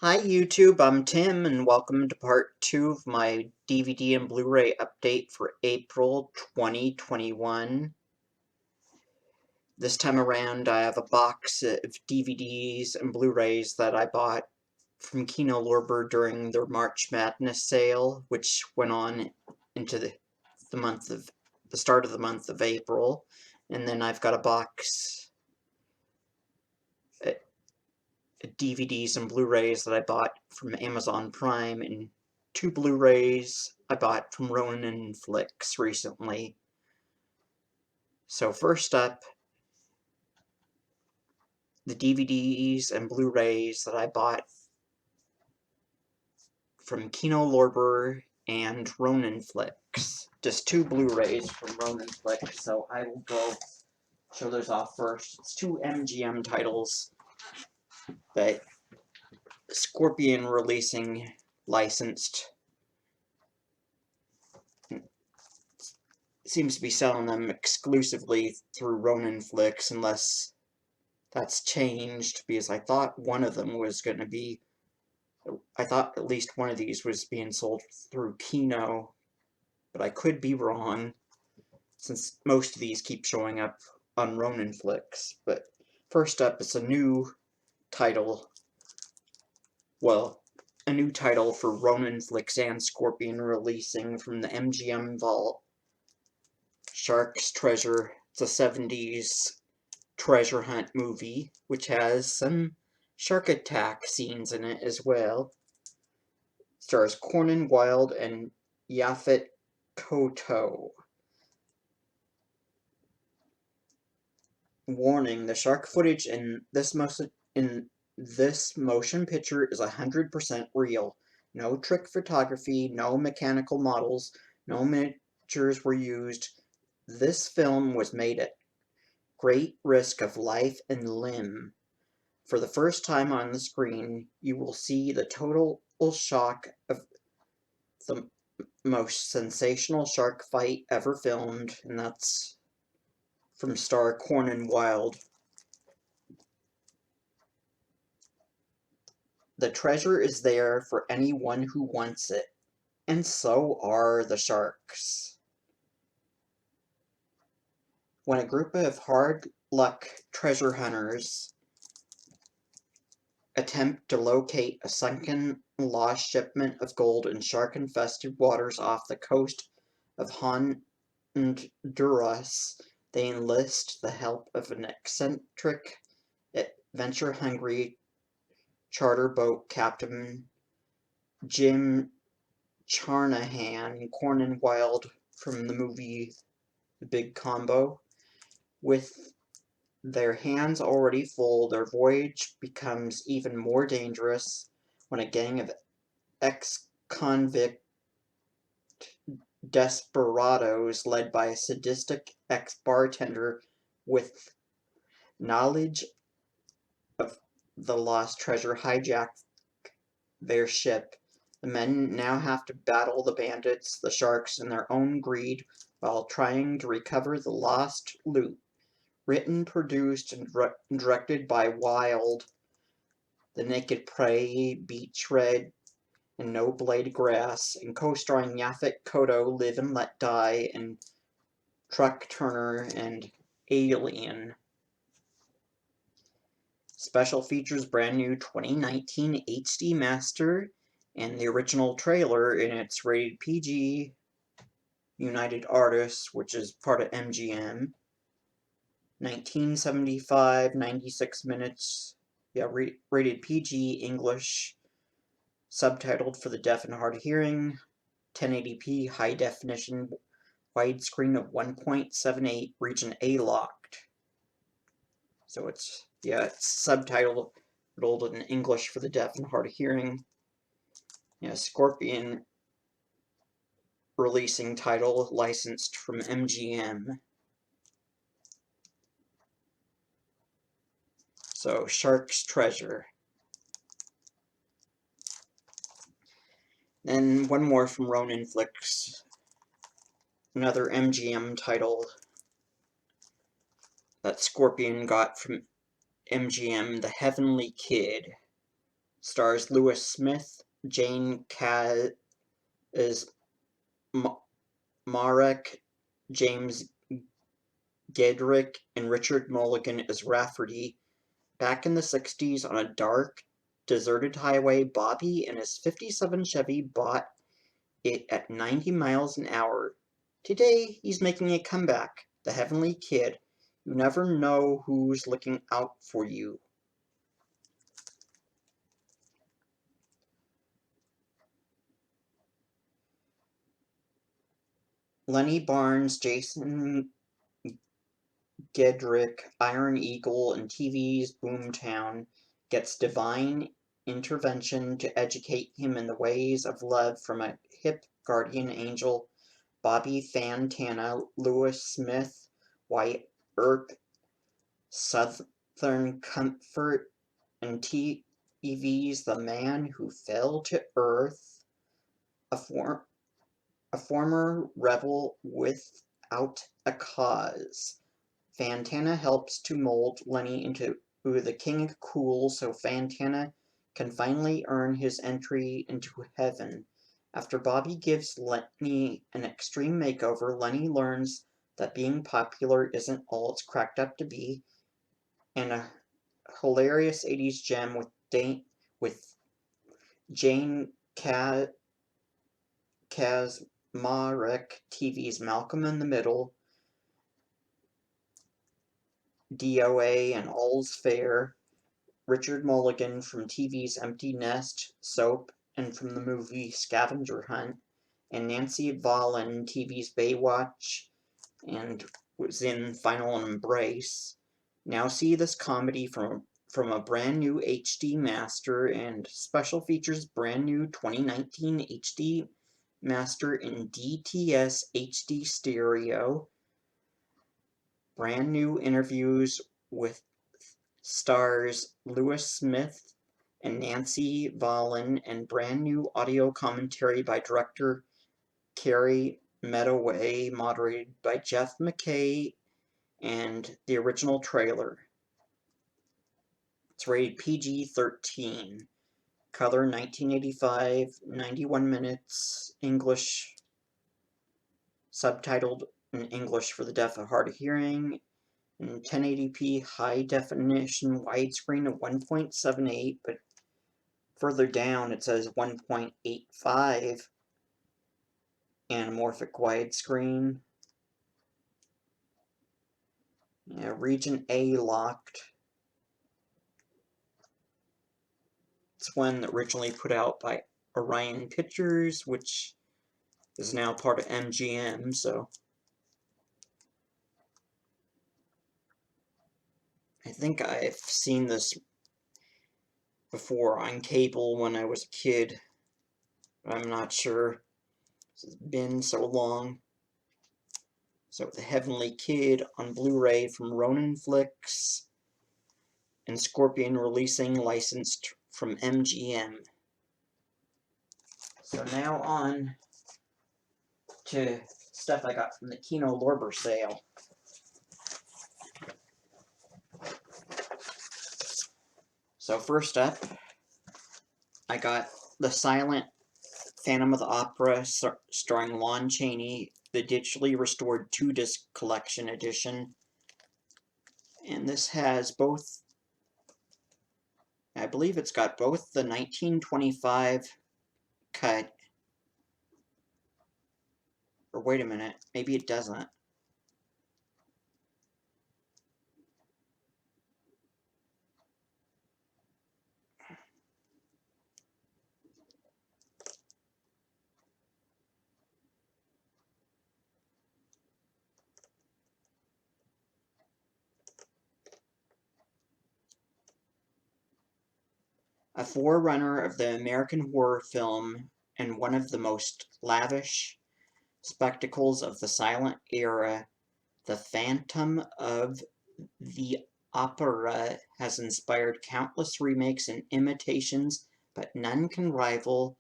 Hi YouTube, I'm Tim and welcome to part 2 of my DVD and Blu-ray update for April 2021. This time around I have a box of DVDs and Blu-rays that I bought from Kino Lorber during their March Madness sale, which went on into the start of the month of April. And then I've got a box DVDs and Blu-rays that I bought from Amazon Prime, and 2 Blu-rays I bought from Ronin Flicks recently. So first up, the DVDs and Blu-rays that I bought from Kino Lorber and Ronin Flicks. Just 2 Blu-rays from Ronin Flicks, so I will go show those off first. It's 2 MGM titles that Scorpion Releasing licensed. Seems to be selling them exclusively through Ronin Flicks, unless that's changed, because I thought one of them was going to be... I thought at least one of these was being sold through Kino, but I could be wrong, since most of these keep showing up on Ronin Flicks. But first up, it's a new title. Well, a new title for Ronin Flicks and Scorpion Releasing from the MGM Vault. Shark's Treasure. It's a 70s treasure hunt movie, which has some shark attack scenes in it as well. It stars Conan Wilde and Yaphet Kotto. Warning, the shark footage in this motion picture is 100% real. No trick photography, no mechanical models, no miniatures were used. This film was made at great risk of life and limb. For the first time on the screen, you will see the total shock of the most sensational shark fight ever filmed, and that's from star Conan Wilde. The treasure is there for anyone who wants it, and so are the sharks. When a group of hard-luck treasure hunters attempt to locate a sunken, lost shipment of gold in shark-infested waters off the coast of Honduras, they enlist the help of an eccentric, adventure-hungry charter boat captain, Jim Charnahan, Conan Wilde from the movie The Big Combo. With their hands already full, their voyage becomes even more dangerous when a gang of ex-convict desperados led by a sadistic ex-bartender with knowledge of the lost treasure hijack their ship. The men now have to battle the bandits, the sharks, and their own greed while trying to recover the lost loot. Written, produced, and directed by Wilde, The Naked Prey, Beach Red, and No Blade Grass, and co-starring Yaphet Kotto, Live and Let Die, and Truck Turner, and Alien. Special features brand new 2019 HD Master, and the original trailer in its rated PG United Artists, which is part of MGM. 1975, 96 minutes. Yeah, rated PG English, subtitled for the deaf and hard of hearing. 1080p high definition widescreen of 1.78, region A locked. So it's subtitled in English for the deaf and hard of hearing. Yeah, Scorpion Releasing title, licensed from MGM. So, Shark's Treasure. Then one more from Ronin Flicks. Another MGM title that Scorpion got from MGM, The Heavenly Kid. Stars Lewis Smith, Jane Kaz Marek, James Gedrick, and Richard Mulligan as Rafferty. Back in the 60s, on a dark, deserted highway, Bobby and his '57 Chevy bought it at 90 miles an hour. Today, he's making a comeback, the heavenly kid. You never know who's looking out for you. Lenny Barnes, Jason Gedrick, Iron Eagle, and TV's Boomtown gets divine intervention to educate him in the ways of love from a hip guardian angel, Bobby Fantana, Lewis Smith, Wyatt Earp, Southern Comfort, and TV's The Man Who Fell to Earth, a former rebel without a cause. Fantana helps to mold Lenny into the King of Cool so Fantana can finally earn his entry into heaven. After Bobby gives Lenny an extreme makeover, Lenny learns that being popular isn't all it's cracked up to be, and a hilarious 80s gem with Jane Kazmarek, TV's Malcolm in the Middle, DOA, and All's Fair, Richard Mulligan from TV's Empty Nest, Soap, and from the movie Scavenger Hunt, and Nancy Valen, TV's Baywatch, and was in Final Embrace. Now see this comedy from a brand new HD master, and special features brand new 2019 HD master in DTS HD stereo, brand new interviews with stars Lewis Smith and Nancy Valen, and brand new audio commentary by director Carrie Medaway, moderated by Jeff McKay, and the original trailer. It's rated PG-13. Color 1985, 91 minutes, English, subtitled in English for the deaf and hard of hearing, in 1080p high definition widescreen of 1.78, but further down it says 1.85 anamorphic widescreen. Yeah, region A locked. It's one originally put out by Orion Pictures, which is now part of MGM, so I think I've seen this before on cable when I was a kid, but I'm not sure. It's been so long. So The Heavenly Kid on Blu-ray from Ronin Flicks, and Scorpion releasing, licensed from MGM. So now on to stuff I got from the Kino Lorber sale. So first up, I got the silent Phantom of the Opera starring Lon Chaney, the digitally restored 2-disc collection edition. And this has both, I believe it's got both the 1925 cut, or wait a minute, maybe it doesn't. A forerunner of the American horror film and one of the most lavish spectacles of the silent era, The Phantom of the Opera has inspired countless remakes and imitations, but none can rival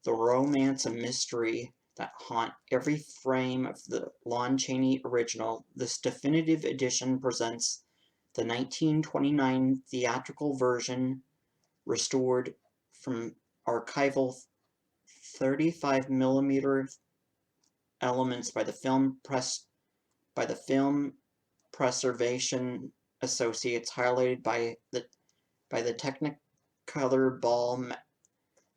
the romance and mystery that haunt every frame of the Lon Chaney original. This definitive edition presents the 1929 theatrical version restored from archival 35mm elements by the Film Preservation Associates, highlighted by the Technicolor ball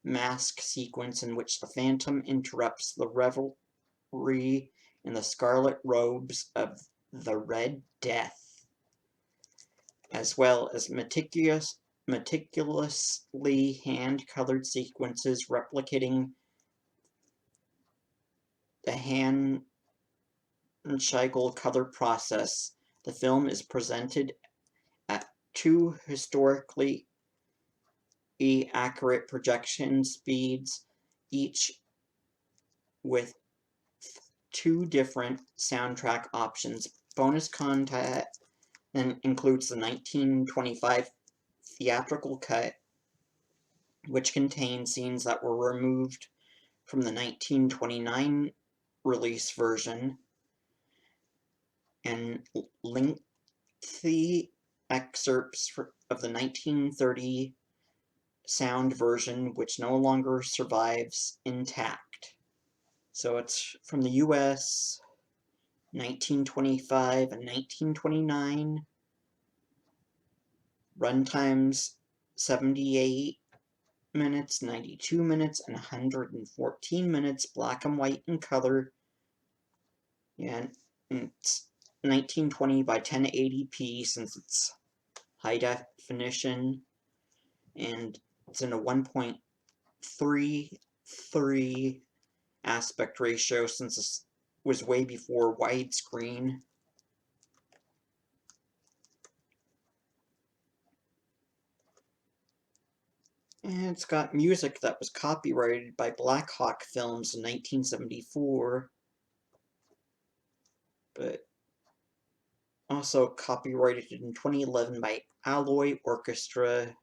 mask sequence in which the Phantom interrupts the revelry in the scarlet robes of the Red Death, as well as meticulously hand-colored sequences replicating the Handscheitel color process. The film is presented at two historically accurate projection speeds, each with two different soundtrack options. Bonus content includes the 1925 theatrical cut, which contains scenes that were removed from the 1929 release version, and lengthy excerpts of the 1930 sound version, which no longer survives intact. So it's from the US, 1925 and 1929. Runtimes 78 minutes, 92 minutes, and 114 minutes, black and white and color. And it's 1920 by 1080p since it's high definition, and it's in a 1.33 aspect ratio since this was way before widescreen. And it's got music that was copyrighted by Black Hawk Films in 1974, but also copyrighted in 2011 by Alloy Orchestra.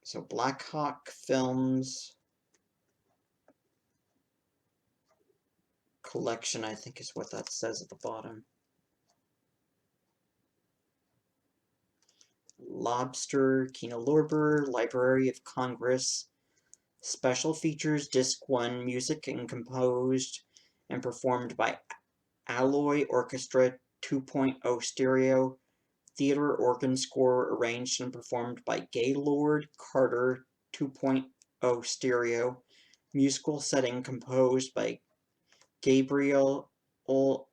So Black Hawk Films collection, I think is what that says at the bottom. Lobster, Kino Lorber, Library of Congress. Special features Disc 1, music and composed and performed by Alloy Orchestra 2.0 stereo. Theater organ score arranged and performed by Gaylord Carter 2.0 stereo. Musical setting composed by Gabriel Thibodeau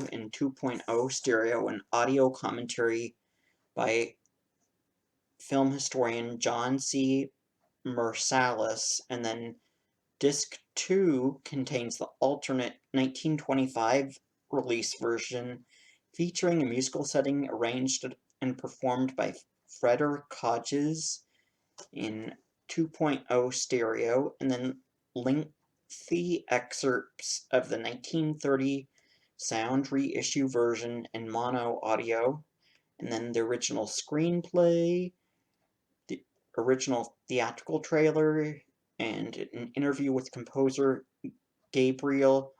in 2.0 stereo, and audio commentary by film historian John C. Marsalis. And then Disc 2 contains the alternate 1925 release version, featuring a musical setting arranged and performed by Frederick Hodges in 2.0 stereo, and then lengthy excerpts of the 1930 sound reissue version in mono audio, and then the original screenplay, the original theatrical trailer, and an interview with composer Gabriel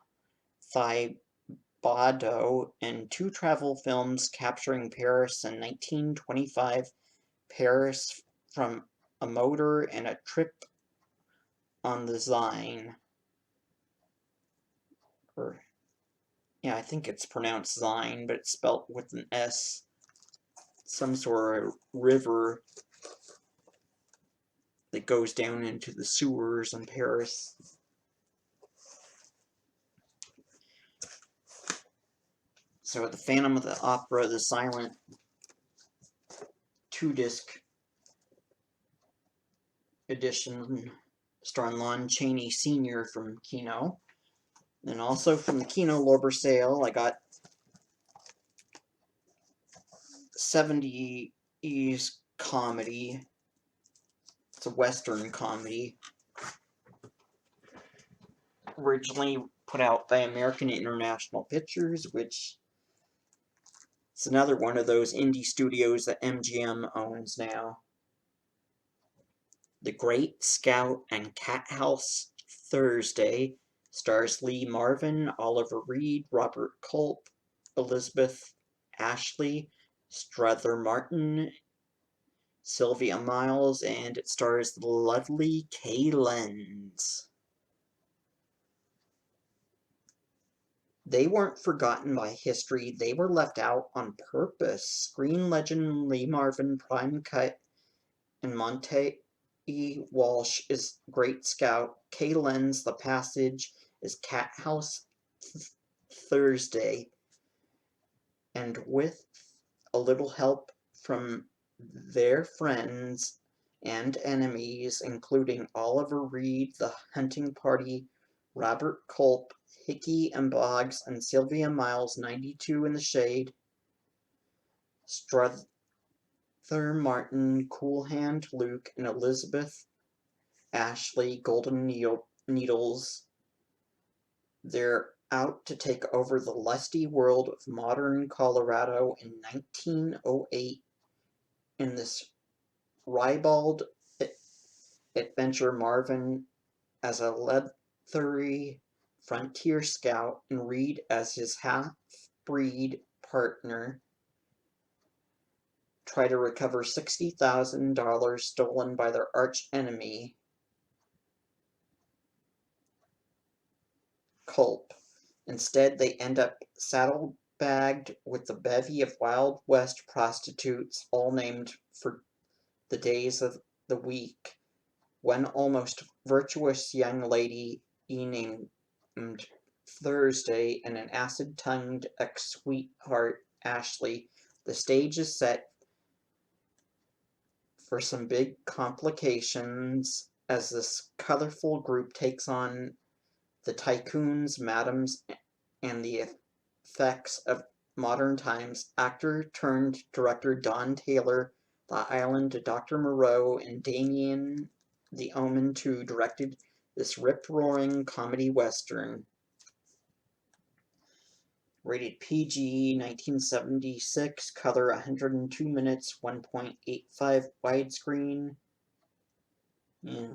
Thibodeau, and two travel films capturing Paris in 1925, Paris from a Motor and a Trip on the Seine. Or, yeah, I think it's pronounced Seine, but it's spelt with an S. Some sort of river that goes down into the sewers in Paris. So the Phantom of the Opera, the silent 2-disc edition, starring Lon Chaney Sr. from Kino. And also from the Kino Lorber sale, I got 70s comedy. It's a Western comedy. Originally put out by American International Pictures, which is another one of those indie studios that MGM owns now. The Great Scout and Cat House Thursday stars Lee Marvin, Oliver Reed, Robert Culp, Elizabeth Ashley, Strother Martin, Sylvia Miles, and it stars the lovely Kay Lenz. They weren't forgotten by history, they were left out on purpose. Screen legend Lee Marvin, Prime Cut, and Monte Walsh is Great Scout. Kay Lenz, The Passage, is Cat House Thursday. And with a little help from their friends and enemies, including Oliver Reed, The Hunting Party, Robert Culp, Hickey and Boggs, and Sylvia Miles, 92 in the Shade, Strother Martin, Cool Hand Luke, and Elizabeth Ashley, Golden Needles. They're out to take over the lusty world of modern Colorado in 1908 in this ribald adventure. Marvin as a leathery frontier scout and Reed as his half-breed partner try to recover $60,000 stolen by their arch-enemy, Culp. Instead, they end up saddlebagged with a bevy of Wild West prostitutes, all named for the days of the week. One almost virtuous young lady named Thursday, and an acid-tongued ex-sweetheart, Ashley. The stage is set for some big complications as this colorful group takes on the tycoons, madams, and the effects of modern times. Actor-turned-director Don Taylor, The Island, Dr. Moreau, and Damien The Omen 2 directed this rip-roaring comedy western. Rated PG, 1976, color 102 minutes, 1.85 widescreen. Yeah,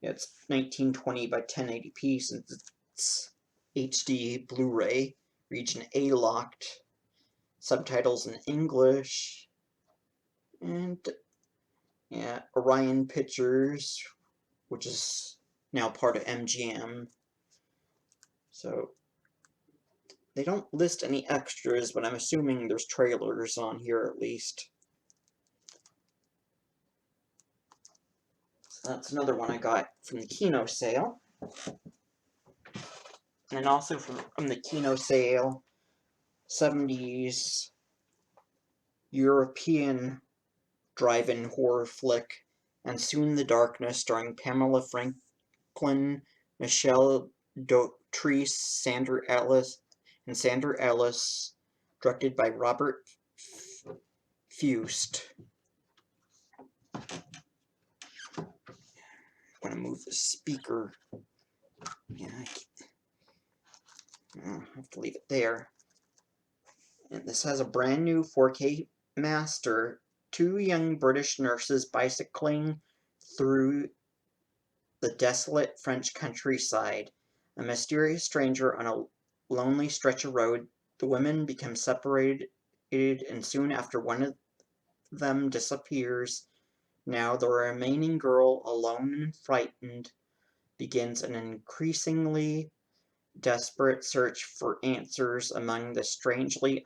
it's 1920 by 1080p since it's HD Blu-ray. Region A locked. Subtitles in English. And yeah, Orion Pictures, which is now part of MGM. So they don't list any extras, but I'm assuming there's trailers on here at least. So that's another one I got from the Kino sale. And also from the Kino sale, 70s European drive-in horror flick, And Soon the Darkness, starring Pamela Franklin, Michelle Dotrice, Sandra Ellis, directed by Robert Fust. I'm gonna move the speaker. Yeah, I'll have to leave it there. And this has a brand new 4K master. Two young British nurses bicycling through the desolate French countryside. A mysterious stranger on a lonely stretch of road. The women become separated, and soon after one of them disappears. Now the remaining girl, alone and frightened, begins an increasingly desperate search for answers among the strangely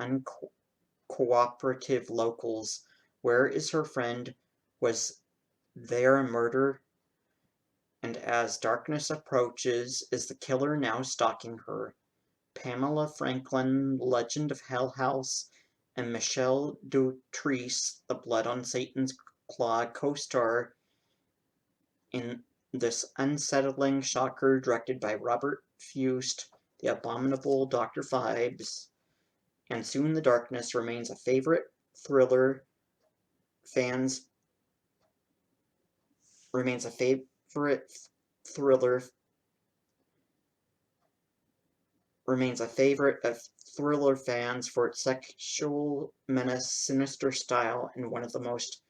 uncooperative locals. Where is her friend? Was there a murder? And as darkness approaches, is the killer now stalking her? Pamela Franklin, Legend of Hell House, and Michelle Dotrice, The Blood on Satan's Claw, co-star in this unsettling shocker directed by Robert Fust. The abominable Dr. Phibes. And Soon the Darkness remains a favorite thriller fans remains a favorite thriller remains a favorite of thriller fans for its sexual menace, sinister style, and one of the most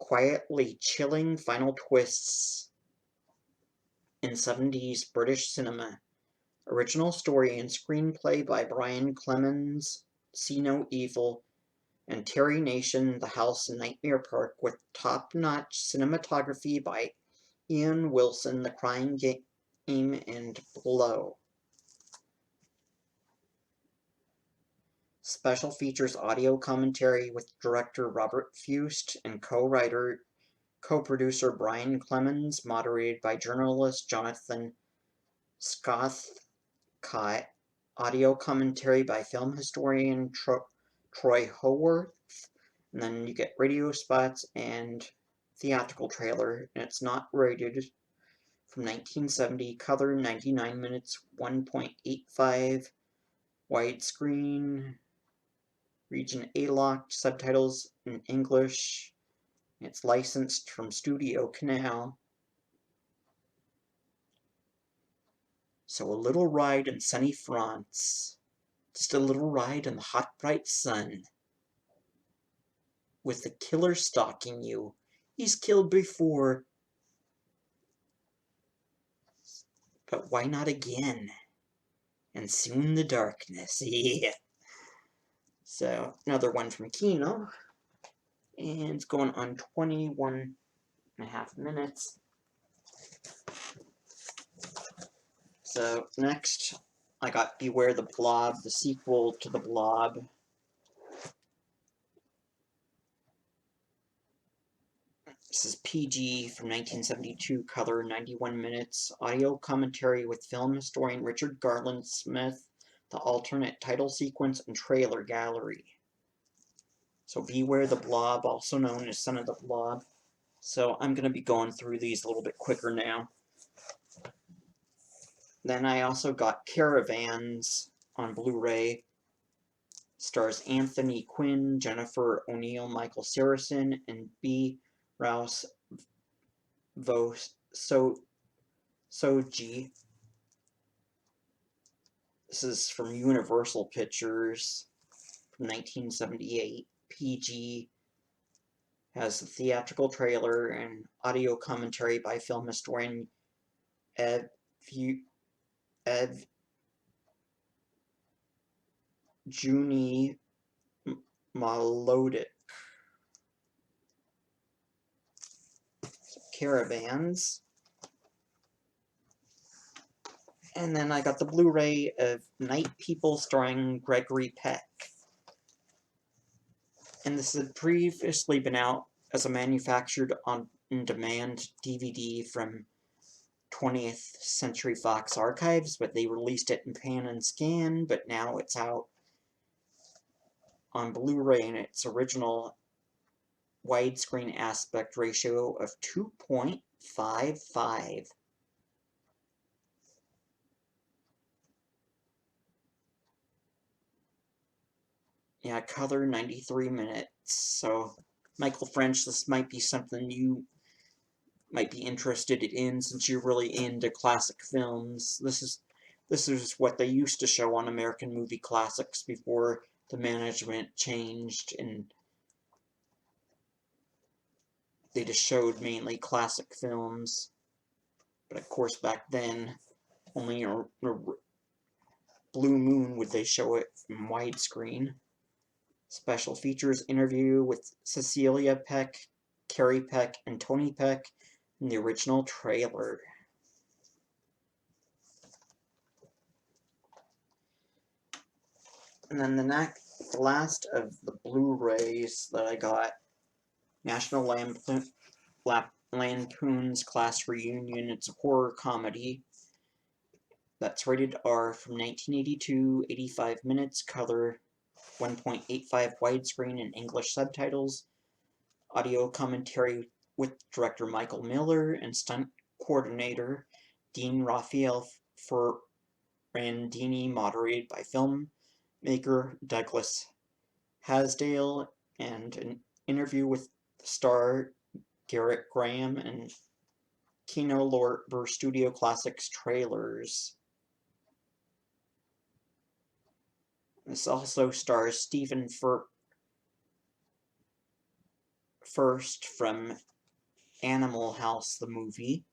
quietly chilling final twists in 70s British cinema. Original story and screenplay by Brian Clemens, See No Evil, and Terry Nation, The House in Nightmare Park, with top-notch cinematography by Ian Wilson, The Crying Game, and Blow. Special features audio commentary with director Robert Fust and co-producer Brian Clemens, moderated by journalist Jonathan Scothcott. Audio commentary by film historian Troy Howarth. And then you get radio spots and theatrical trailer, and it's not rated. From 1970, color 99 minutes, 1.85 widescreen, region A locked, subtitles in English. It's licensed from Studio Canal. So a little ride in sunny France. Just a little ride in the hot, bright sun. With the killer stalking you. He's killed before. But why not again? And soon the darkness. Yeah. So, another one from Kino. And it's going on 21.5 minutes. So, next, I got Beware the Blob, the sequel to The Blob. This is PG from 1972, color 91 minutes, audio commentary with film historian Richard Garland Smith, the alternate title sequence and trailer gallery. So Beware the Blob, also known as Son of the Blob. So I'm going to be going through these a little bit quicker now. Then I also got Caravans on Blu-ray. Stars Anthony Quinn, Jennifer O'Neill, Michael Saracen, and B. Rouse Soji. This is from Universal Pictures from 1978. PG has a theatrical trailer and audio commentary by film historian Ev Juni Malodic. Caravans. And then I got the Blu-ray of Night People starring Gregory Peck. And this had previously been out as a manufactured on-demand DVD from 20th Century Fox Archives, but they released it in Pan and Scan, but now it's out on Blu-ray in its original widescreen aspect ratio of 2.55. Yeah, color 93 minutes. So, Michael French, this might be something you might be interested in since you're really into classic films. This is what they used to show on American Movie Classics before the management changed and they just showed mainly classic films. But of course back then, only a Blue Moon would they show it from widescreen. Special features interview with Cecilia Peck, Carrie Peck, and Tony Peck in the original trailer. And then the last of the Blu-rays that I got, National Lampoon's Class Reunion. It's a horror comedy that's rated R from 1982, 85 minutes, color 1.85 widescreen and English subtitles, audio commentary with director Michael Miller and stunt coordinator Dean Raphael Ferrandini, moderated by filmmaker Douglas Hasdale, and an interview with star Garrett Graham and Kino Lorber Studio Classics trailers. This also stars Stephen first from Animal House, the movie.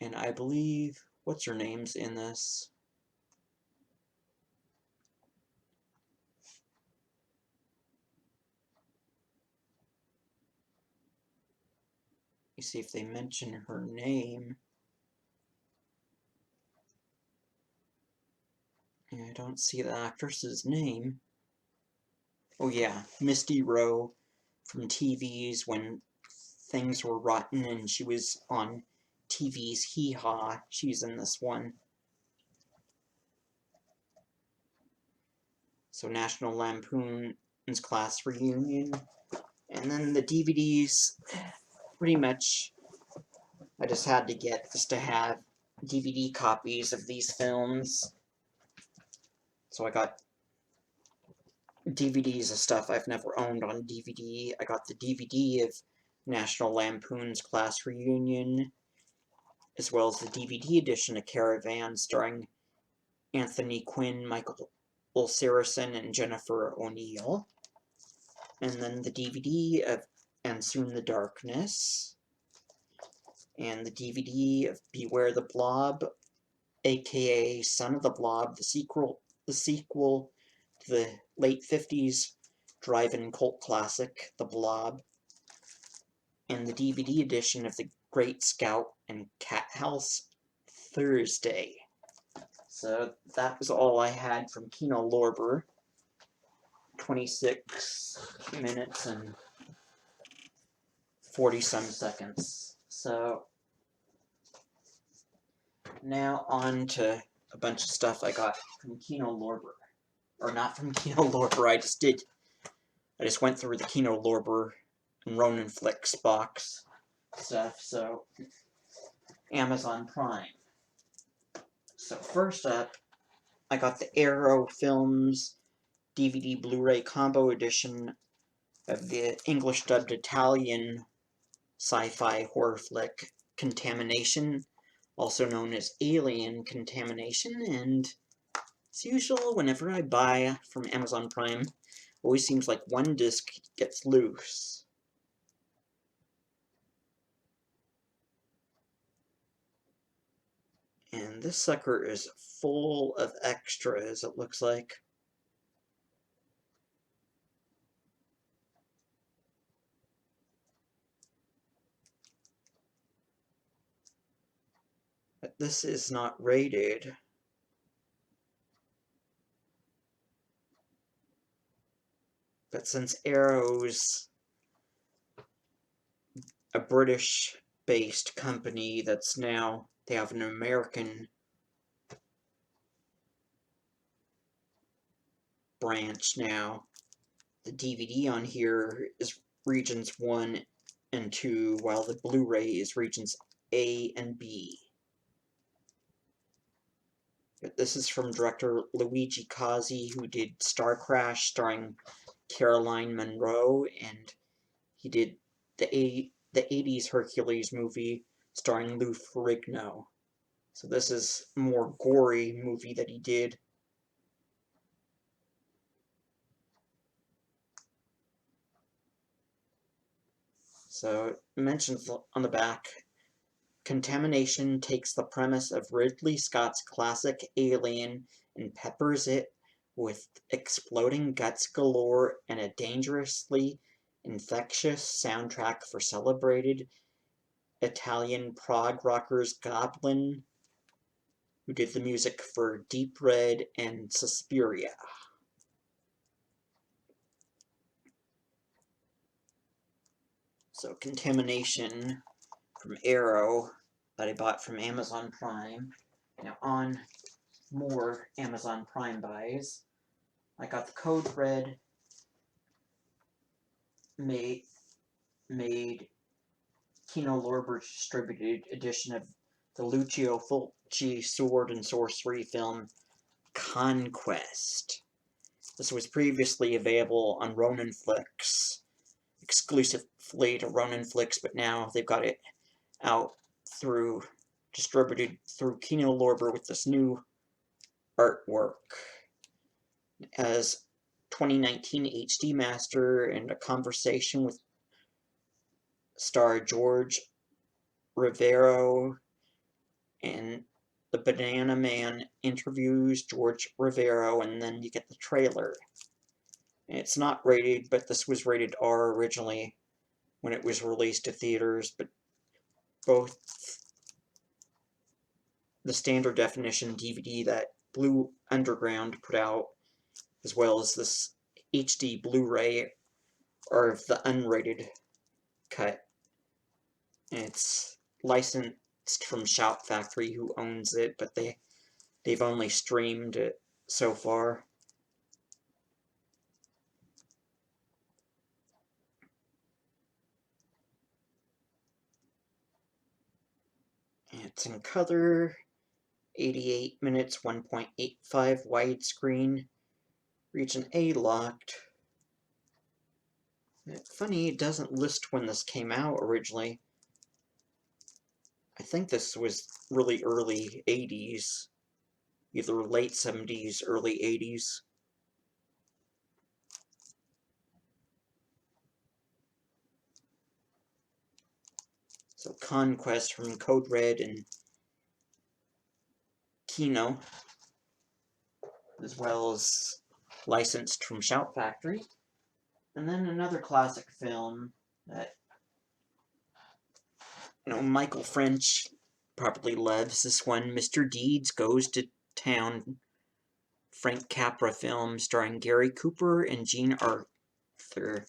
And I believe, what's her name's in this? Let me see if they mention her name. I don't see the actress's name. Oh yeah, Misty Rowe from TV's When Things Were Rotten, and she was on TV's Hee Haw. She's in this one. So National Lampoon's Class Reunion. And then the DVDs, pretty much, I just had to get just to have DVD copies of these films. So I got DVDs of stuff I've never owned on DVD. I got the DVD of National Lampoon's Class Reunion, as well as the DVD edition of Caravan, starring Anthony Quinn, Michael Saracen, and Jennifer O'Neill. And then the DVD of And Soon the Darkness, and the DVD of Beware the Blob, aka Son of the Blob, the sequel to the late 50s drive-in cult classic, The Blob, and the DVD edition of The Great Scout and Cat House Thursday. So that was all I had from Kino Lorber. 26 minutes and 40-some seconds. So now on to a bunch of stuff I got from Kino Lorber. Or not from Kino Lorber, I just went through the Kino Lorber and Ronin Flicks box stuff, so Amazon Prime. So first up, I got the Arrow Films DVD Blu-ray combo edition of the English-dubbed Italian sci-fi horror flick Contamination, also known as Alien Contamination, and as usual, whenever I buy from Amazon Prime, always seems like one disc gets loose. And this sucker is full of extras, it looks like. But this is not rated. But since Arrow's a British-based company that's now, they have an American branch now, the DVD on here is regions 1 and 2, while the Blu-ray is regions A and B. But this is from director Luigi Cozzi, who did Star Crash, starring Caroline Munro, and he did the 80s Hercules movie, starring Lou Ferrigno. So this is a more gory movie that he did. So it mentions on the back, Contamination takes the premise of Ridley Scott's classic Alien and peppers it with exploding guts galore and a dangerously infectious soundtrack for celebrated Italian prog rockers Goblin, who did the music for Deep Red and Suspiria. So Contamination from Arrow that I bought from Amazon Prime. Now on more Amazon Prime buys, I got the Code Red made Kino Lorber distributed edition of the Lucio Fulci sword and sorcery film Conquest. This was previously available on Ronin Flicks, exclusively to Ronin Flicks, but now they've got it out distributed through Kino Lorber with this new artwork. As 2019 HD master and a conversation with star George Rivero, and the Banana Man interviews George Rivero, and then you get the trailer. And it's not rated, but this was rated R originally when it was released to theaters, but both the standard definition DVD that Blue Underground put out, as well as this HD Blu-ray, are the unrated cut. And it's licensed from Shout Factory, who owns it, but they've only streamed it so far. It's in color, 88 minutes, 1.85 widescreen, region A locked. Funny, it doesn't list when this came out originally. I think this was really early 80s, either late 70s, early 80s. So Conquest from Code Red and Kino, as well as licensed from Shout Factory. And then another classic film that, Michael French probably loves this one, Mr. Deeds Goes to Town, Frank Capra film starring Gary Cooper and Jean Arthur.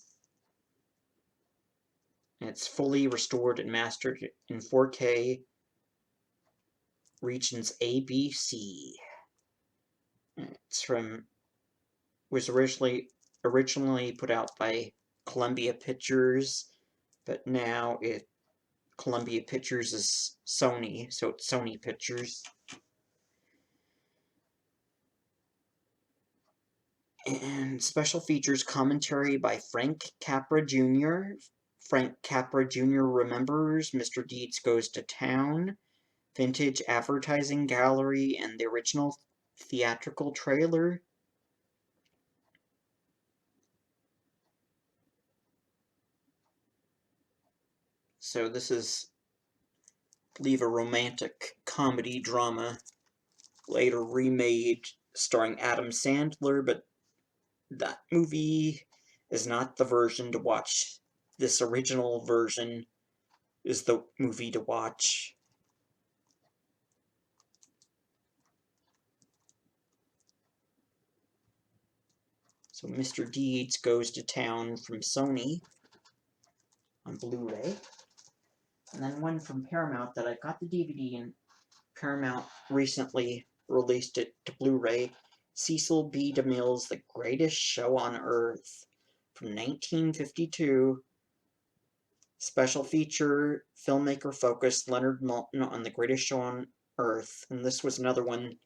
It's fully restored and mastered in 4K, regions A, B, C. Was originally put out by Columbia Pictures, but now Columbia Pictures is Sony, so it's Sony Pictures. And special features commentary by Frank Capra Jr. Frank Capra Jr. remembers Mr. Deeds Goes to Town, vintage advertising gallery, and the original theatrical trailer. So this is, I believe, a romantic comedy drama, later remade starring Adam Sandler, but that movie is not the version to watch. This original version is the movie to watch. So Mr. Deeds Goes to Town from Sony on Blu-ray. And then one from Paramount that I got the DVD, and Paramount recently released it to Blu-ray, Cecil B. DeMille's The Greatest Show on Earth from 1952. Special feature, filmmaker focused, Leonard Maltin on The Greatest Show on Earth. And this was another one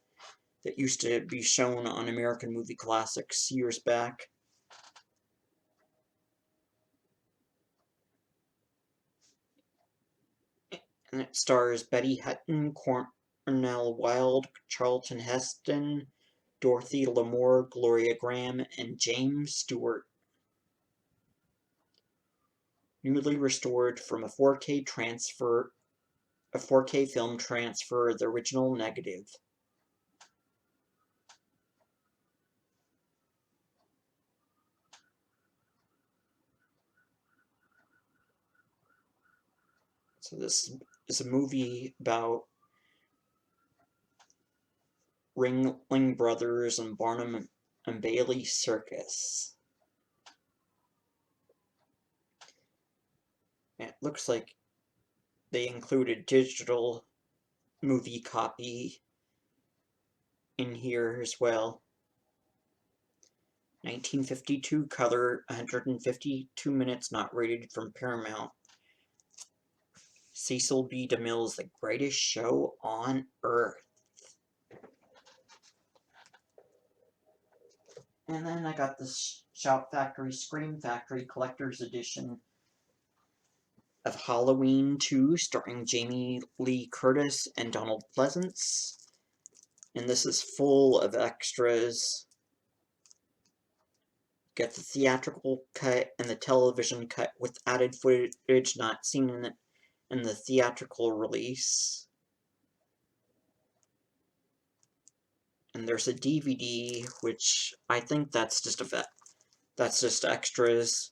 that used to be shown on American Movie Classics years back. And it stars Betty Hutton, Cornel Wilde, Charlton Heston, Dorothy Lamour, Gloria Graham, and James Stewart. Newly restored from a 4K film transfer, the original negative. So this is a movie about Ringling Brothers and Barnum and Bailey Circus. And it looks like they included digital movie copy in here as well. 1952 color, 152 minutes, not rated, from Paramount. Cecil B. DeMille's The Greatest Show on Earth. And then I got this Shout Factory Scream Factory Collector's Edition of Halloween 2, starring Jamie Lee Curtis and Donald Pleasance. And this is full of extras. get the theatrical cut and the television cut with added footage not seen in the theatrical release. And there's a DVD, which I think that's just extras.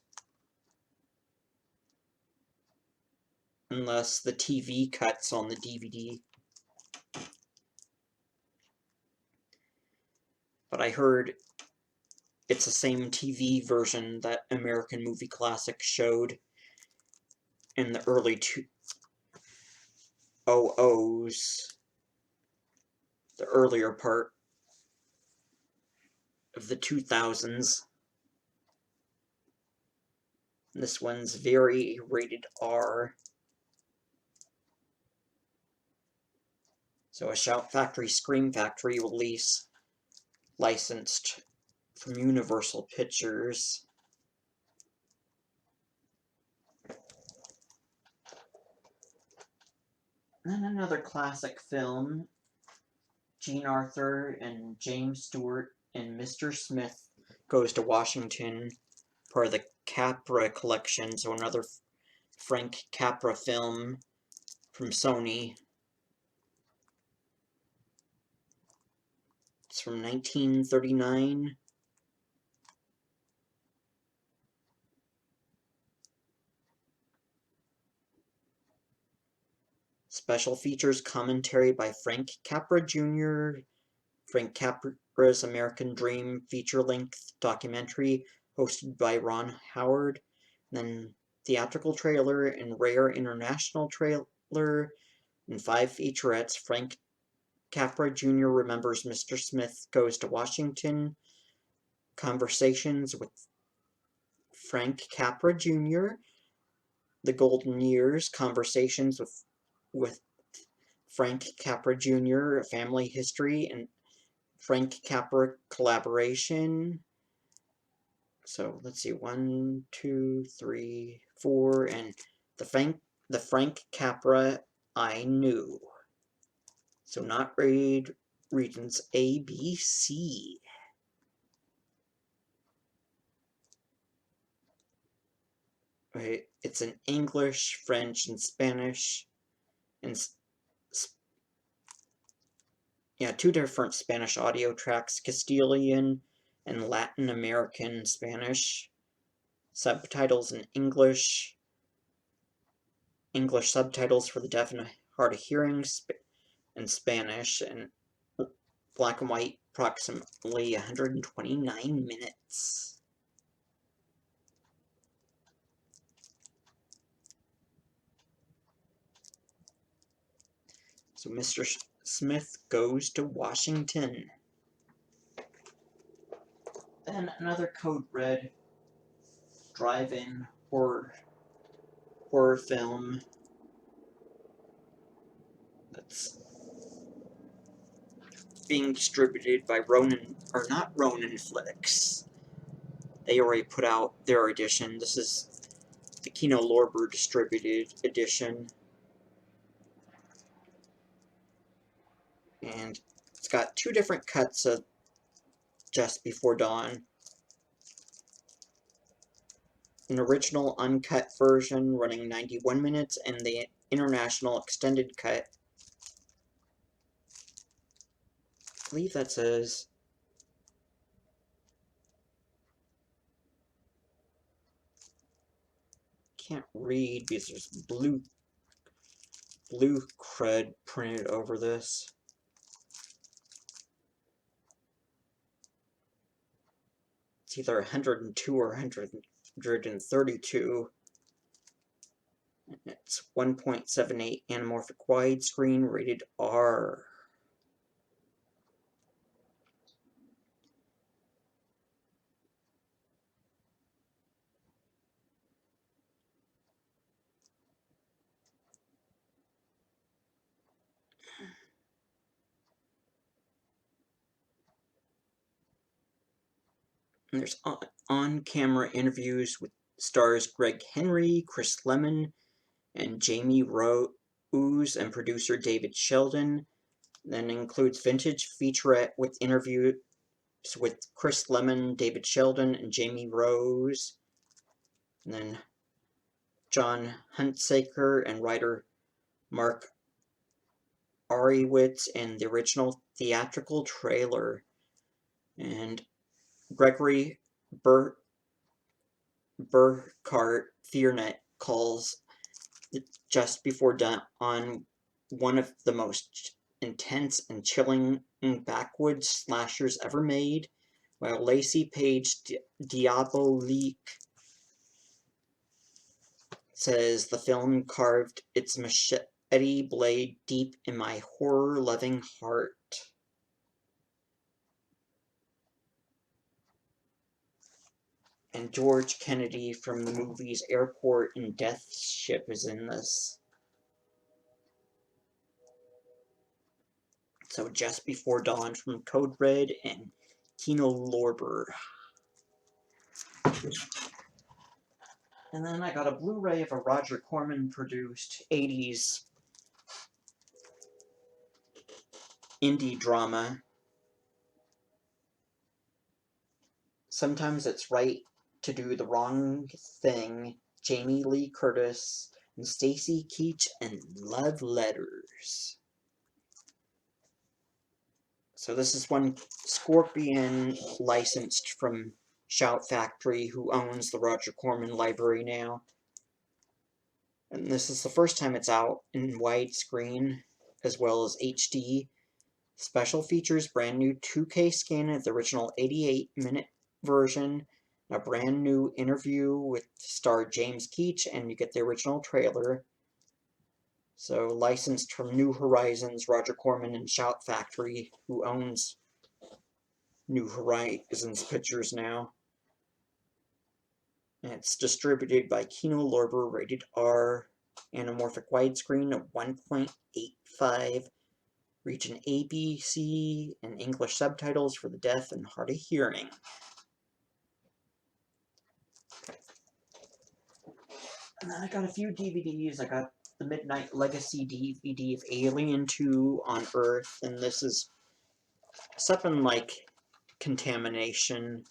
Unless the TV cuts on the DVD. But I heard it's the same TV version that American Movie Classics showed in the early 2000s, the earlier part of the 2000s. This one's very rated R. So a Shout Factory Scream Factory release licensed from Universal Pictures. And then another classic film, Jean Arthur and James Stewart and Mr. Smith Goes to Washington, part of the Capra collection, so another Frank Capra film from Sony. It's from 1939. Special features commentary by Frank Capra Jr., Frank Capra's American Dream feature-length documentary hosted by Ron Howard, then theatrical trailer and rare international trailer, and 5 featurettes. Frank Capra Jr. Remembers Mr. Smith Goes to Washington, Conversations with Frank Capra Jr., The Golden Years, Conversations with Frank Capra Jr., A Family History, and Frank Capra collaboration. So let's see, 1, 2, 3, 4, and the Frank Capra I Knew. So not rated regions A, B, C. Okay, it's in English, French, and Spanish, and yeah, 2 different Spanish audio tracks, Castilian and Latin American Spanish, subtitles in English, English subtitles for the deaf and hard of hearing, in Spanish, and black and white, approximately 129 minutes. So Mr. Smith Goes to Washington. Then another Code Red drive-in horror film that's being distributed by not Ronin Flicks. They already put out their edition. This is the Kino Lorber distributed edition. And it's got 2 different cuts of Just Before Dawn. An original uncut version running 91 minutes, and the international extended cut. I believe that says... Can't read because there's blue crud printed over this. It's either 102 or 132. It's 1.78 anamorphic widescreen, rated R. And there's on-camera interviews with stars Greg Henry, Chris Lemmon, and Jamie Rose, and producer David Sheldon. Then includes vintage featurette with interviews with Chris Lemmon, David Sheldon, and Jamie Rose. And then John Huntsaker and writer Mark Ariewitz in the original theatrical trailer. And Gregory Burkhart Fearnet calls Just Before Dawn one of the most intense and chilling backwoods slashers ever made, while Lacey Page Diabolique says the film carved its machete blade deep in my horror-loving heart. And George Kennedy from the movies Airport and Death Ship is in this. So Just Before Dawn from Code Red and Kino Lorber. And then I got a Blu-ray of a Roger Corman-produced 80s indie drama. Sometimes It's Right to Do the Wrong Thing, Jamie Lee Curtis, and Stacy Keach, and Love Letters. So this is one Scorpion licensed from Shout Factory, who owns the Roger Corman library now. And this is the first time it's out in widescreen, as well as HD. Special features brand new 2K scan of the original 88-minute version, a brand new interview with star James Keach, and you get the original trailer. So licensed from New Horizons, Roger Corman and Shout Factory, who owns New Horizons Pictures now. And it's distributed by Kino Lorber, rated R, anamorphic widescreen of 1.85, region ABC, and English subtitles for the deaf and hard of hearing. And then I got a few DVDs. I got the Midnight Legacy DVD of Alien 2 on Earth, and this is something like Contamination.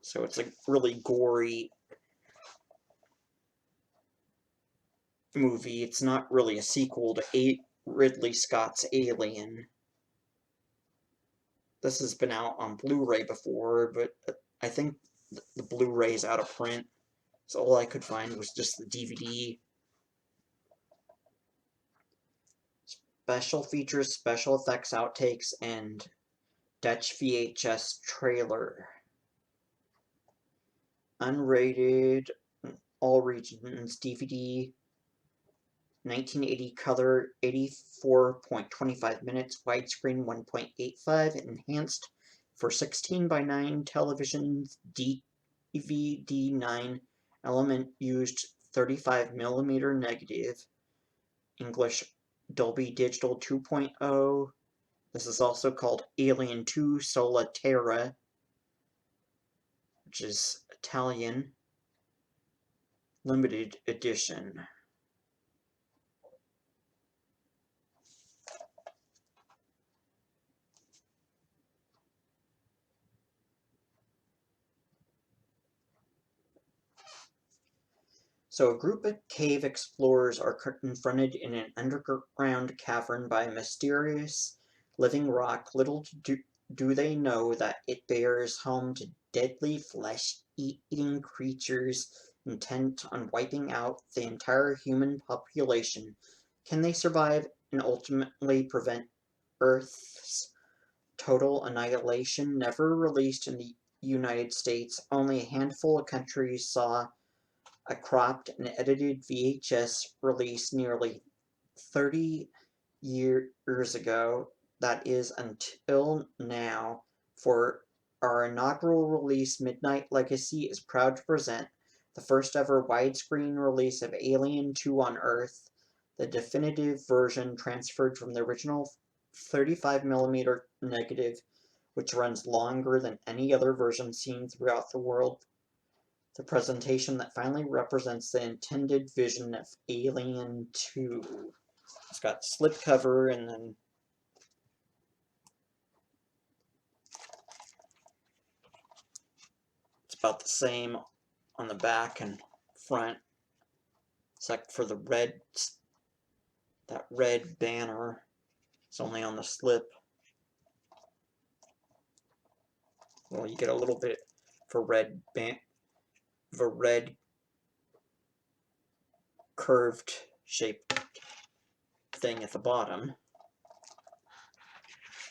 So it's a really gory movie. It's not really a sequel to Ridley Scott's Alien. This has been out on Blu-ray before, but I think the Blu-ray's out of print. So all I could find was just the DVD. Special features, special effects outtakes, and Dutch VHS trailer. Unrated, all regions, DVD, 1980 color, 84.25 minutes, widescreen 1.85, enhanced for 16:9 televisions, DVD 9 element used 35mm negative, English Dolby Digital 2.0. This is also called Alien 2 Sola Terra, which is Italian, limited edition. So a group of cave explorers are confronted in an underground cavern by a mysterious living rock. Little do they know that it bears home to deadly flesh-eating creatures intent on wiping out the entire human population. Can they survive and ultimately prevent Earth's total annihilation? Never released in the United States, only a handful of countries saw a cropped and edited VHS release nearly 30 years ago, that is until now. For our inaugural release, Midnight Legacy is proud to present the first ever widescreen release of Alien 2 on Earth, the definitive version transferred from the original 35mm negative, which runs longer than any other version seen throughout the world. The presentation that finally represents the intended vision of Alien 2. It's got slipcover and then about the same on the back and front, except for the red, that red banner is only on the slip. Well, you get a little bit for red curved shaped thing at the bottom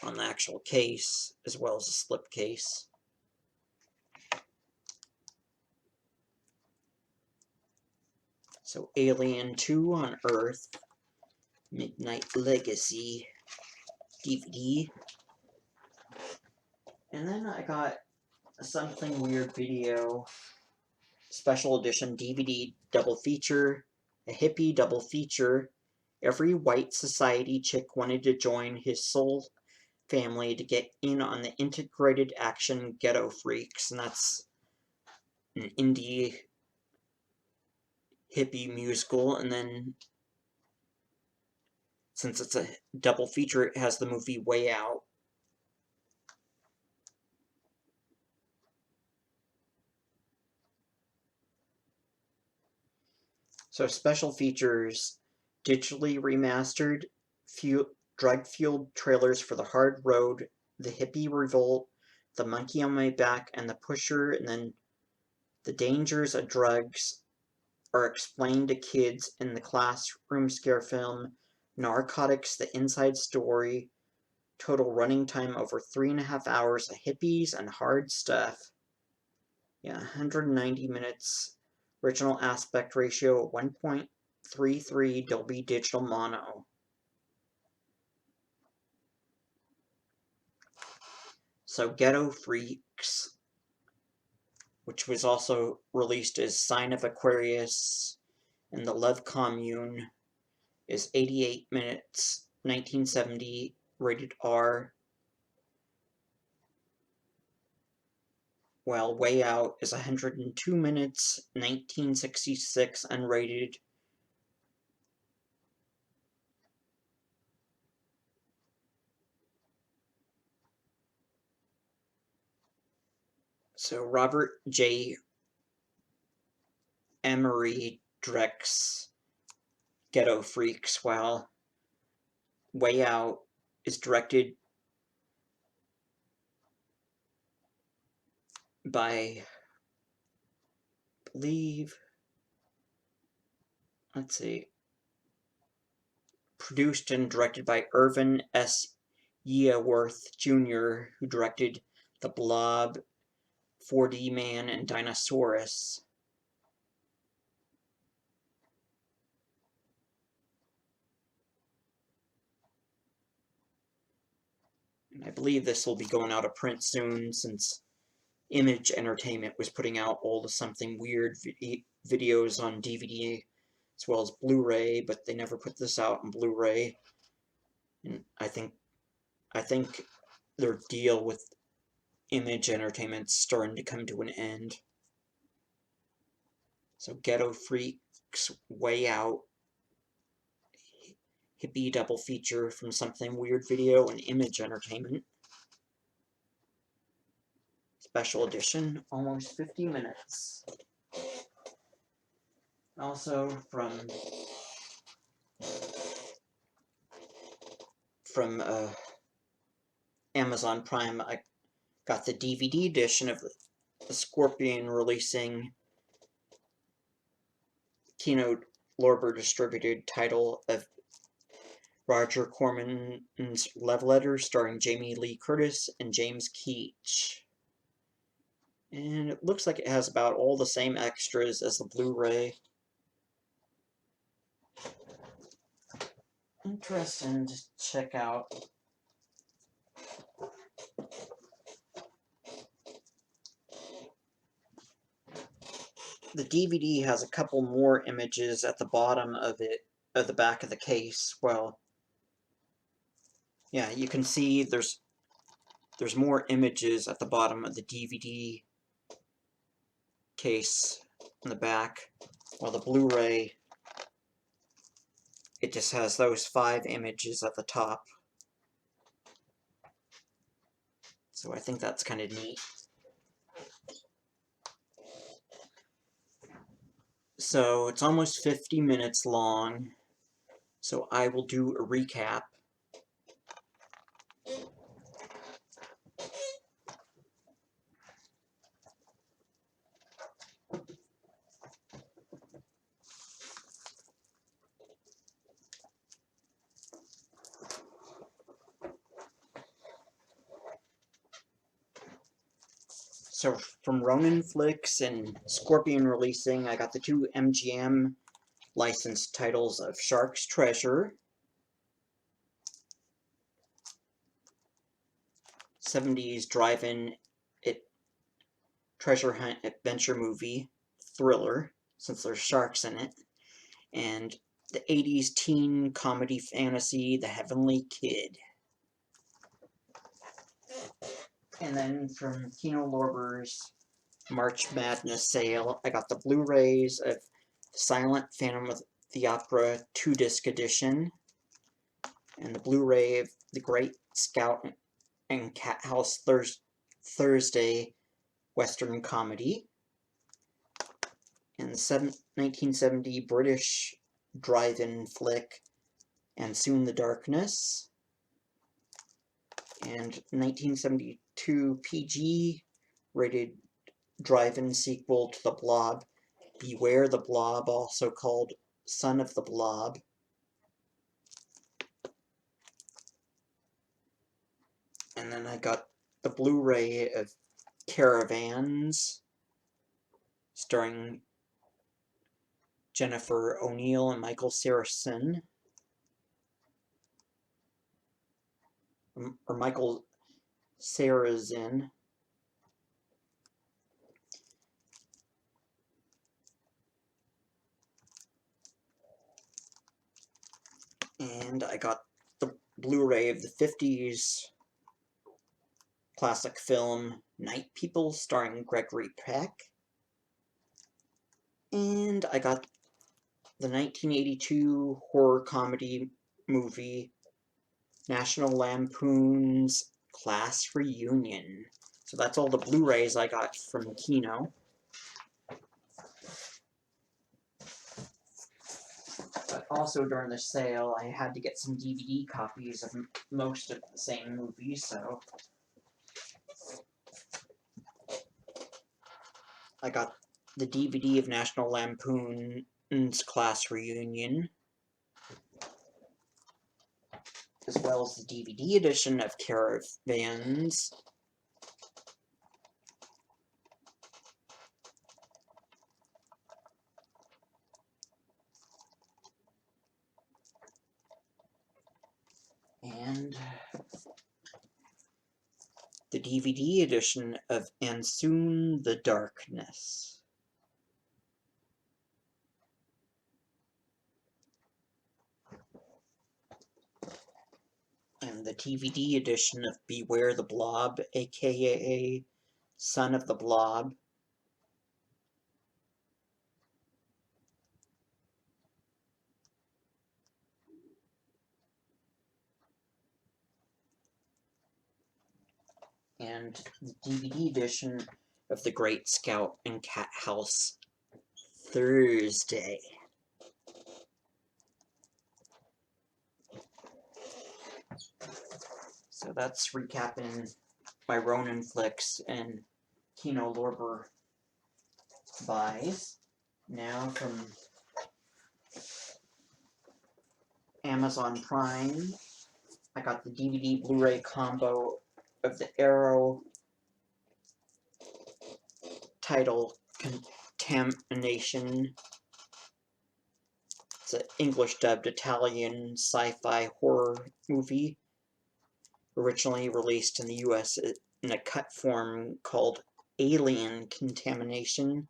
on the actual case, as well as the slip case. So Alien 2 on Earth, Midnight Legacy DVD. And then I got a Something Weird Video special edition DVD double feature, a hippie double feature. Every white society chick wanted to join his soul family to get in on the integrated action Ghetto Freaks, and that's an indie hippie musical. And then, since it's a double feature, it has the movie Way Out. So special features, digitally remastered, drug-fueled trailers for The Hard Road, The Hippie Revolt, The Monkey on My Back, and The Pusher, and then the dangers of drugs are explained to kids in the classroom scare film, Narcotics, The Inside Story, total running time over 3.5 hours of hippies and hard stuff. Yeah, 190 minutes. Original aspect ratio 1.33 Dolby Digital Mono. So Ghetto Freaks, which was also released as Sign of Aquarius and The Love Commune, is 88 minutes, 1970, rated R. While Way Out is 102 minutes, 1966, unrated. So Robert J. Emery directs Ghetto Freaks, while Way Out is directed by, I believe, let's see, produced and directed by Irvin S. Yeaworth Jr., who directed The Blob, 4D Man, and Dinosaurus. And I believe this will be going out of print soon, since Image Entertainment was putting out all the Something Weird videos on DVD as well as Blu-ray, but they never put this out on Blu-ray. And I think their deal with Image Entertainment's starting to come to an end. So Ghetto Freaks, Way Out, hippie double feature from Something Weird Video and Image Entertainment. Special edition, almost 50 minutes. Also from Amazon Prime, I got the DVD edition of the Scorpion releasing Keynote Lorber distributed title of Roger Corman's Love Letter, starring Jamie Lee Curtis and James Keach. And it looks like it has about all the same extras as the Blu-ray. Interesting to check out. The DVD has a couple more images at the bottom of the back of the case. Well, yeah, you can see there's more images at the bottom of the DVD case in the back, while the Blu-ray, it just has those 5 images at the top. So I think that's kind of neat. So it's almost 50 minutes long, so I will do a recap. So from Ronin Flicks and Scorpion Releasing, I got the two MGM licensed titles of Shark's Treasure, 70s drive-in treasure hunt adventure movie thriller, since there's sharks in it, and the 80s teen comedy fantasy The Heavenly Kid. And then from Kino Lorber's March Madness sale, I got the Blu-rays of Silent Phantom of the Opera 2-disc edition, and the Blu-ray of The Great Scout and Cat House Thursday Western Comedy, and the 1970 British drive-in flick And Soon the Darkness, and 1972 PG rated drive-in sequel to The Blob, Beware the Blob, also called Son of the Blob. And then I got the Blu-ray of Caravans, starring Jennifer O'Neill and Michael Saracen. Or Michael Sarrazin. And I got the Blu-ray of the 50s classic film Night People, starring Gregory Peck. And I got the 1982 horror comedy movie National Lampoon's Class Reunion. So that's all the Blu-rays I got from Kino. But also during the sale, I had to get some DVD copies of most of the same movies, so I got the DVD of National Lampoon's Class Reunion, as well as the DVD edition of Caravans, and the DVD edition of And Soon the Darkness. And the DVD edition of Beware the Blob, aka Son of the Blob. And the DVD edition of The Great Scout and Cat House Thursday. So that's recapping my Ronin Flicks and Kino Lorber buys. Now from Amazon Prime, I got the DVD Blu-ray combo of the Arrow title Contamination. It's an English-dubbed Italian sci-fi horror movie, originally released in the US in a cut form called Alien Contamination,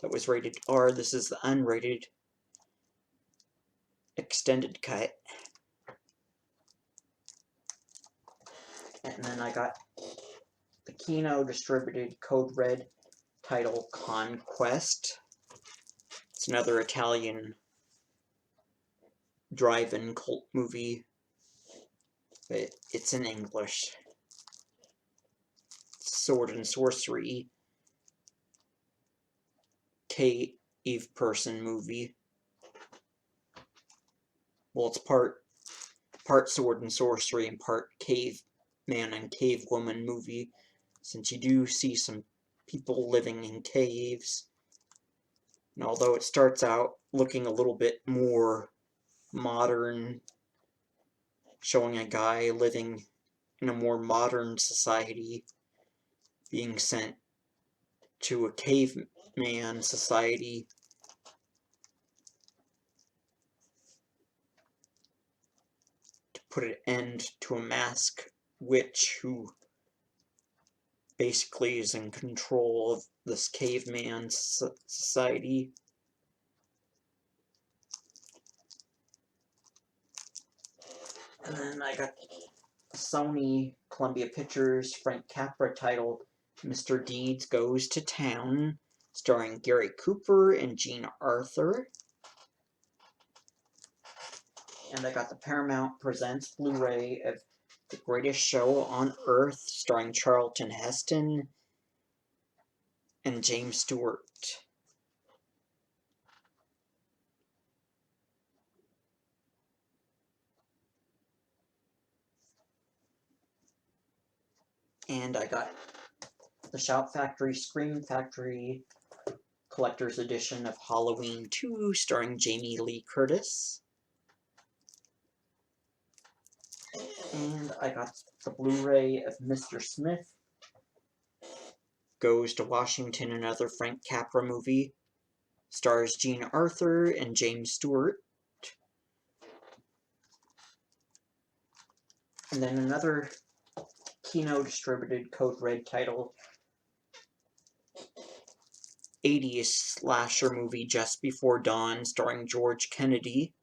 that was rated R. This is the unrated extended cut. And then I got the Kino distributed Code Red title Conquest. It's another Italian drive-in cult movie, but it's in English. Sword and Sorcery, KUT cave person movie. Well, it's part sword and sorcery and part caveman and cavewoman movie, since you do see some people living in caves. And although it starts out looking a little bit more modern, showing a guy living in a more modern society being sent to a caveman society, to put an end to a masked witch who basically is in control of this caveman society. And then I got Sony Columbia Pictures Frank Capra title Mr. Deeds Goes to Town, starring Gary Cooper and Jean Arthur. And I got the Paramount Presents Blu-ray of The Greatest Show on Earth, starring Charlton Heston and James Stewart. And I got the Shout Factory Scream Factory Collector's Edition of Halloween 2, starring Jamie Lee Curtis. And I got the Blu-ray of Mr. Smith Goes to Washington, another Frank Capra movie. Stars Jean Arthur and James Stewart. And then another Kino distributed Code Red title, 80s slasher movie Just Before Dawn, starring George Kennedy.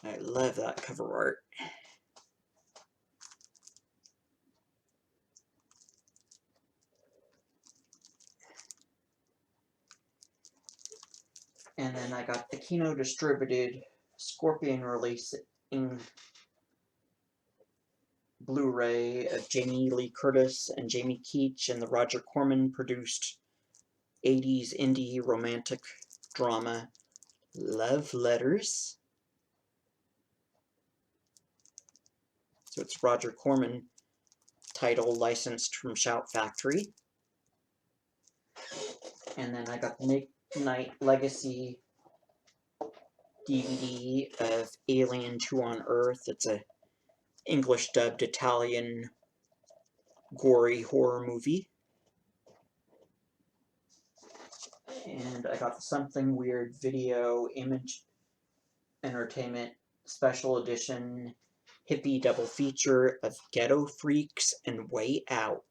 I love that cover art. And then I got the Kino distributed Scorpion release in Blu-ray of Jamie Lee Curtis and Jamie Keach and the Roger Corman produced 80s indie romantic drama Love Letters. So it's Roger Corman title, licensed from Shout Factory. And then I got the Midnight Legacy DVD of Alien 2 on Earth. It's a English dubbed Italian gory horror movie. And I got the Something Weird Video Image Entertainment Special Edition hippie double feature of Ghetto Freaks and Way Out.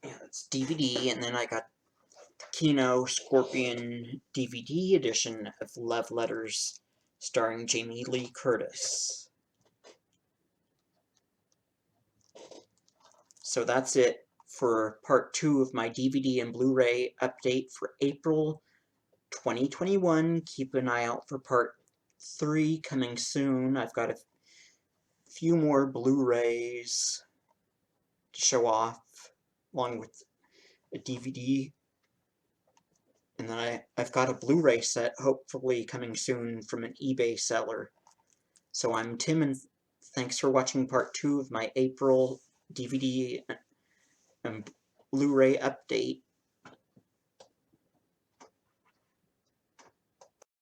Yeah, that's DVD, and then I got the Kino Scorpion DVD edition of Love Letters, starring Jamie Lee Curtis. So that's it for part 2 of my DVD and Blu-ray update for April 2021. Keep an eye out for part 3 coming soon. I've got a few more Blu-rays to show off, along with a DVD. And then I've got a Blu-ray set, hopefully coming soon, from an eBay seller. So I'm Tim, and thanks for watching part 2 of my April DVD and Blu-ray update.